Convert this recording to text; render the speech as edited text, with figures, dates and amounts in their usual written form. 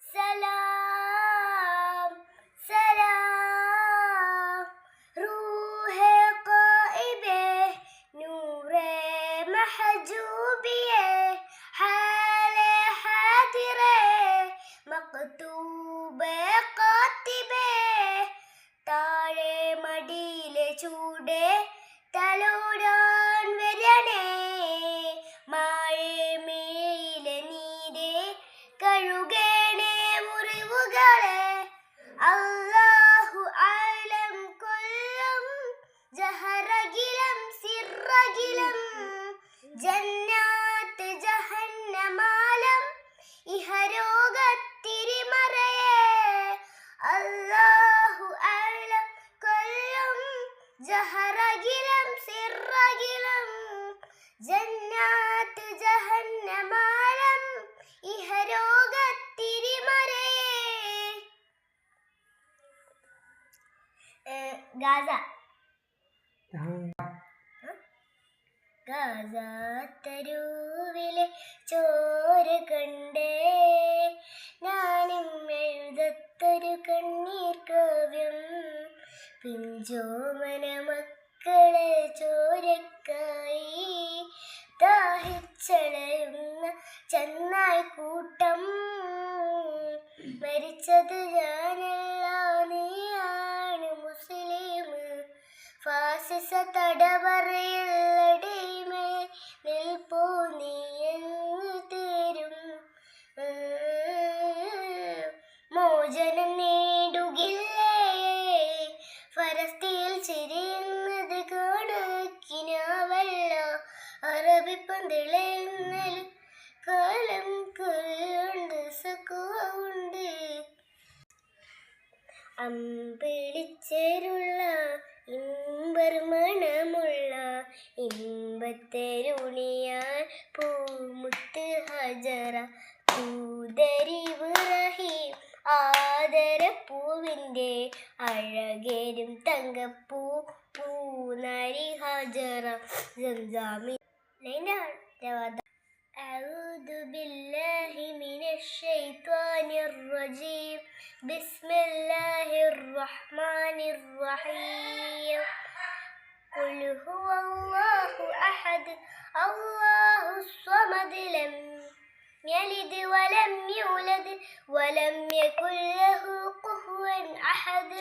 സലാം സലാം റൂഹേ ഖായിബേ നൂറേ മഹജൂബിയേ ഹാലേ ഹാദിറേ മക്തൂബേ കാത്തിബേ താഴെ മടിയിലെ ചൂടേ തലോടാൻ വരണേ മാഴേ മേയിലെ നീരേ കഴുകേണേ മുറിവുകളെ അല്ലാഹു ആലം കൊല്ലം ജഹറകിലം സിറകിലം ജന്നാത്ത് ജഹന്നമാലം ഇഹരോഗത്തിരിമറയേ അല്ലാഹു ആലം കൊല്ലം ജഹറകിലം സിറകിലം ജന്നാത്ത് ജഹന്നമാലം ഇഹരോഗത്തിരിമറയേ. ഗാസ ഗാസ തരൂവിലെ ചോര കണ്ടേ ഞാനും എഴുതത്തൊരു കണ്ണീർ കാവ്യം പിഞ്ചോമന മക്കളെ ചോരക്കായി ദാഹിച്ചടയുന്ന ചെന്നായ് കൂട്ടം മരിച്ചത് ഞാനല്ല നീയാണ് മുസ്ലിം ഫാസിസ തടവറയിൽ അടിമേ നിൽപ്പൂ നീ എന്ന് തരും മോചനം നേടുകില്ലേ ഫലസ്തീനിൽ ചിരിയുന്നത് കാണാക്കിനാവല്ല അറബിപ്പന്തിളയുന്നതിൽ കാലം കൊല്ലുണ്ട് സക്കുവുണ്ട് അമ്പിളിച്ചേരുള്ള ഇമ്പർമണമുള്ള ഇമ്പത്തെരുണിയാൻ പൂമുത്ത് ഹജറ പൂതരിബ്രഹീം ആദരപ്പൂവിൻ്റെ അഴകേരും തങ്കപ്പൂ പൂനരി ഹജറ സംസാമി أعوذ بالله من الشيطان الرجيم بسم الله الرحمن الرحيم قل هو الله أحد الله الصمد لم يلد ولم يولد ولم يكن له كفوا أحد